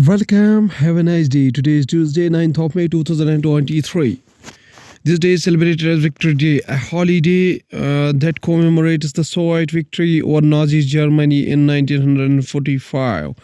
Welcome, have a nice day. Today is Tuesday, 9th of May 2023. This day is celebrated as Victory Day, a holiday that commemorates the Soviet victory over Nazi Germany in 1945.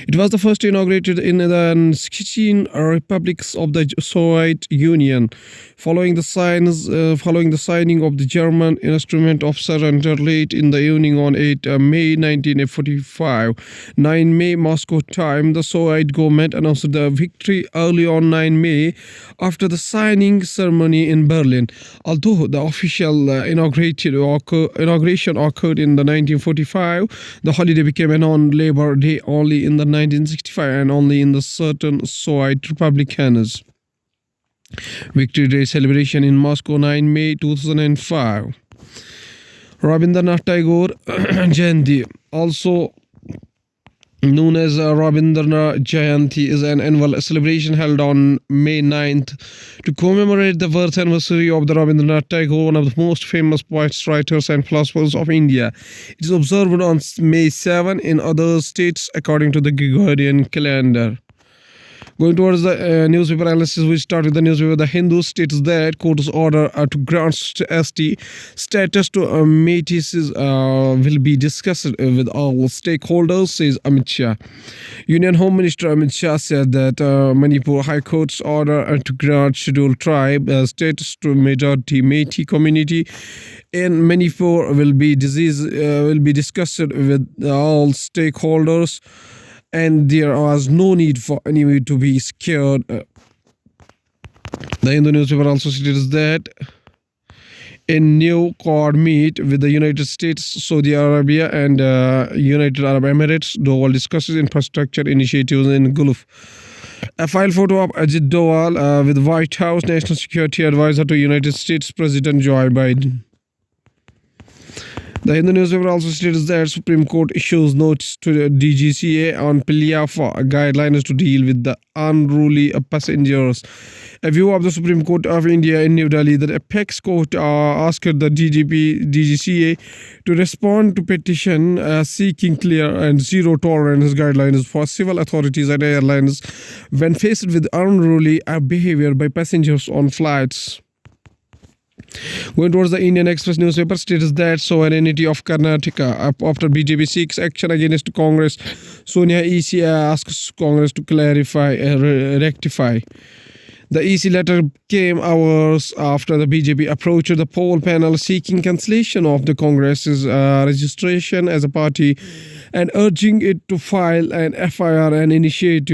It was the first inaugurated in the 16 republics of the Soviet Union, following the signing of the German instrument of surrender late in the evening on 8 May 1945. 9 May Moscow time, the Soviet government announced the victory early on 9 May after the signing ceremony in Berlin. Although the official inauguration occurred in the 1945, the holiday became a non-Labor Day only in the 1965 and only in the certain Soviet republics. Victory Day celebration in Moscow, 9 May 2005. Rabindranath Tagore Jayanti, also known as Rabindranath Jayanti, is an annual celebration held on May 9th to commemorate the birth anniversary of the Rabindranath Tagore, one of the most famous poets, writers, and philosophers of India. It is observed on May 7 in other states according to the Gregorian calendar. Going towards the newspaper analysis, we start with the newspaper. The Hindu states that court's order to grant ST status to métis will be discussed with all stakeholders, says Amit Shah. Union Home Minister Amit Shah said that Manipur High Court's order to grant scheduled tribe status to majority Métis community in Manipur will be discussed with all stakeholders, and there was no need for anyone to be scared. The Hindu newspaper also states that in new Quad meet with the United States, Saudi Arabia, and United Arab Emirates, Doval discusses infrastructure initiatives in Gulf. A file photo of Ajit Doval with White House National Security Advisor to United States President Joe Biden. The Hindu newspaper also states that Supreme Court issues notice to the DGCA on Pilya for guidelines to deal with the unruly passengers. A view of the Supreme Court of India in New Delhi, the apex court asked the DGCA to respond to petition seeking clear and zero tolerance guidelines for civil authorities and airlines when faced with unruly behavior by passengers on flights. Going towards the Indian Express newspaper, states that sovereignty of Karnataka. After BJP seeks action against Congress, Sonia EC asks Congress to clarify and rectify. The EC letter came hours after the BJP approached the poll panel seeking cancellation of the Congress's registration as a party and urging it to file an FIR and initiate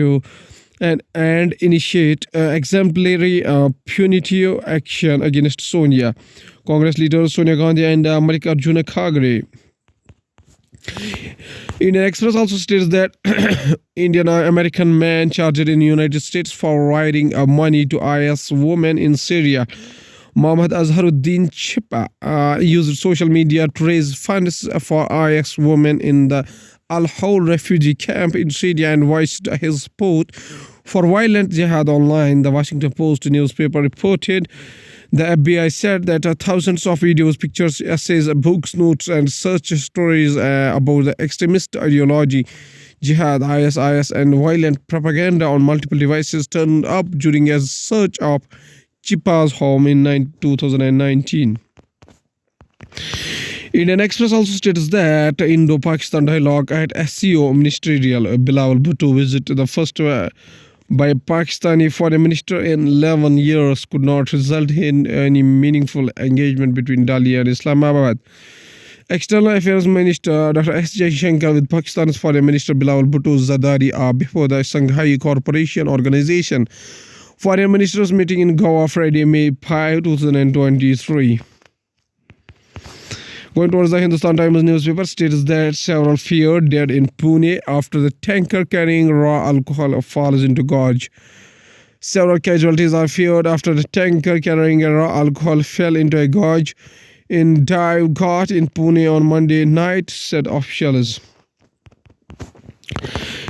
exemplary punitive action against Sonia. Congress leaders Sonia Gandhi and Mallikarjuna Kharge. Indian Express also states that Indian-American man charged in the United States for wiring money to IS women in Syria. Mohammad Azharuddin Chipa used social media to raise funds for IS women in the Al-Hol refugee camp in Syria and voiced his support for violent jihad online. The Washington Post newspaper reported the FBI said that thousands of videos, pictures, essays, books, notes, and search stories about the extremist ideology, jihad, ISIS, and violent propaganda on multiple devices turned up during a search of Chipa's home in 2019. Indian Express also states that Indo-Pakistan dialogue at SCO ministerial Bilawal Bhutto visit, the first by Pakistani foreign minister in 11 years, could not result in any meaningful engagement between Delhi and Islamabad. External Affairs Minister Dr. S. Jaishankar with Pakistan's Foreign Minister Bilawal Bhutto Zardari are before the Shanghai Cooperation Organization Foreign Ministers meeting in Goa Friday, May 5, 2023. Going towards the Hindustan Times newspaper, states that several feared dead in Pune after the tanker carrying raw alcohol falls into gorge. Several casualties are feared after the tanker carrying raw alcohol fell into a gorge in Dive Ghat in Pune on Monday night, said officials.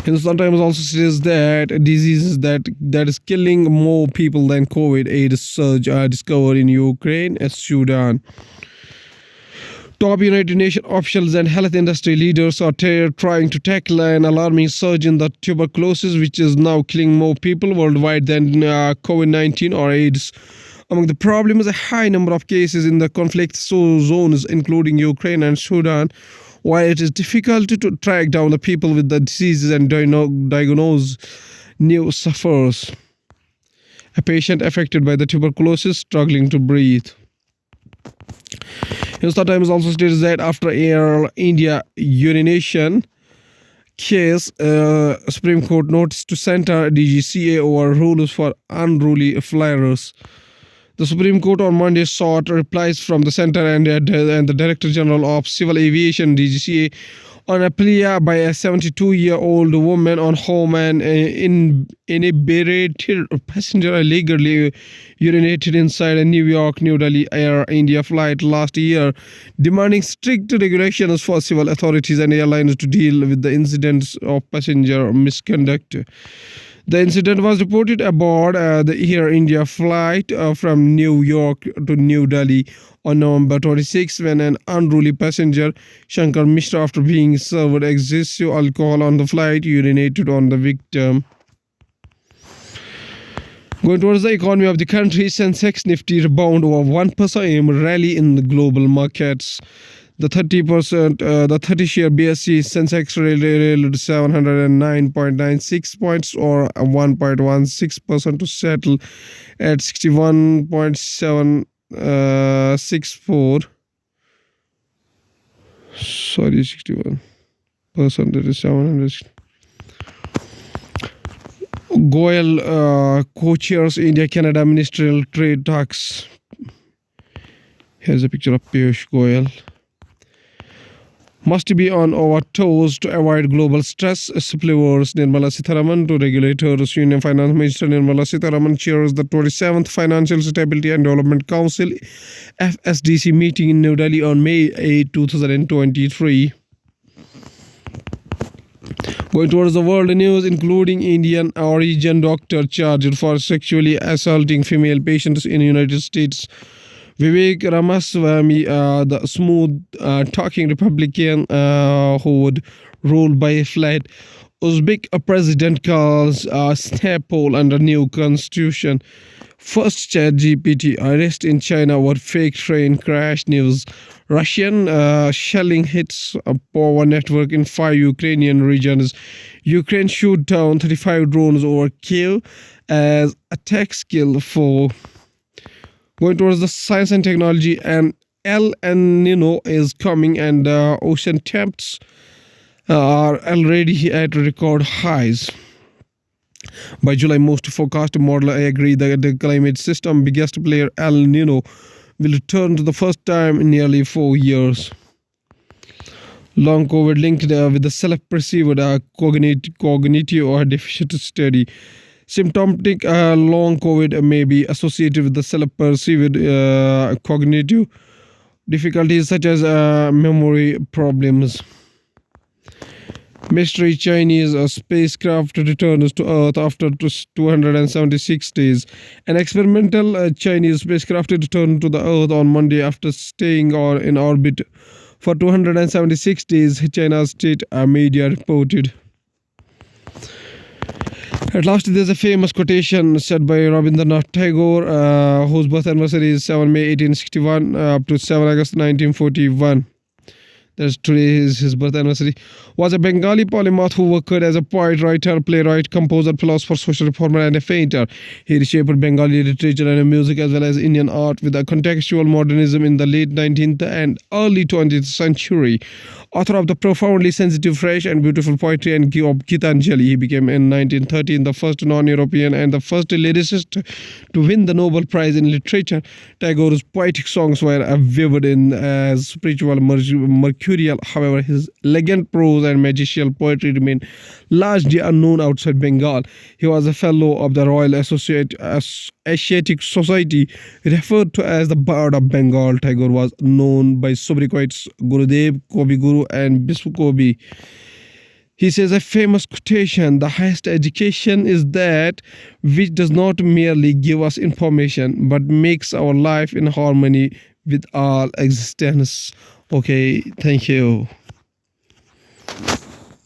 Hindustan Times also says that diseases that is killing more people than COVID, AIDS surge are discovered in Ukraine and Sudan. Top United Nations officials and health industry leaders are trying to tackle an alarming surge in the tuberculosis, which is now killing more people worldwide than COVID-19 or AIDS. Among the problems, a high number of cases in the conflict zones, including Ukraine and Sudan, while it is difficult to track down the people with the diseases and diagnose new sufferers. A patient affected by the tuberculosis struggling to breathe. Hindustan Times also states that after Air India urination case, Supreme Court notice to Center DGCA over rules for unruly flyers. The Supreme Court on Monday sought replies from the Center and the Director General of Civil Aviation (DGCA) on a plea by a 72-year-old woman on home and inebriated passenger illegally urinated inside a New York-New Delhi Air India flight last year, demanding strict regulations for civil authorities and airlines to deal with the incidents of passenger misconduct. The incident was reported aboard the Air India flight from New York to New Delhi on November 26 when an unruly passenger, Shankar Mishra, after being served excessive alcohol on the flight, urinated on the victim. Going towards the economy of the country, Sensex Nifty rebound over 1% rally in the global markets. The 30-share BSE Sensex railed 709.96 points or 1.16% to settle at 61.764. Sorry, 61%. That is 700. Goyal co-chairs India-Canada ministerial trade talks. Here's a picture of Piyush Goyal. Must be on our toes to avoid global stress, suppliers Nirmala Sitharaman to regulators. Union Finance Minister Nirmala Sitharaman chairs the 27th Financial Stability and Development Council FSDC meeting in New Delhi on May 8, 2023. Going towards the world news, including Indian origin doctor charged for sexually assaulting female patients in the United States. Vivek Ramaswamy, the smooth-talking Republican who would rule by a flat Uzbek president, calls snap poll under new constitution. First ChatGPT arrest in China over fake train crash news. Russian shelling hits a power network in 5 Ukrainian regions. Ukraine shoot down 35 drones over Kiev as attack skill for. Going towards the science and technology, and El Niño is coming and ocean temps are already at record highs. By July, most forecast model agree that the climate system biggest player El Niño will return to the first time in nearly 4 years. Long COVID linked with the self-perceived cognitive or deficit study. Symptomatic long COVID may be associated with the self-perceived cognitive difficulties such as memory problems. Mystery Chinese spacecraft returns to Earth after 276 days. An experimental Chinese spacecraft returned to the Earth on Monday after staying in orbit for 276 days, China's state media reported. At last, there's a famous quotation said by Rabindranath Tagore, whose birth anniversary is 7 May 1861 up to 7 August 1941. That's today is his birth anniversary. Was a Bengali polymath who worked as a poet, writer, playwright, composer, philosopher, social reformer, and a painter. He reshaped Bengali literature and music as well as Indian art with a contextual modernism in the late 19th and early 20th century. Author of the profoundly sensitive, fresh, and beautiful poetry and Gitanjali, he became in 1913 the first non-European and the first lyricist to win the Nobel Prize in Literature. Tagore's poetic songs were vivid in as spiritual, mercurial. However, his elegant prose and magical poetry remain largely unknown outside Bengal. He was a fellow of the Royal Asiatic Society, referred to as the Bard of Bengal. Tagore was known by sobriquets Gurudev, Kobi Guru, and Biswa Kobi. He says a famous quotation, "The highest education is that which does not merely give us information, but makes our life in harmony with all existence." Okay, thank you.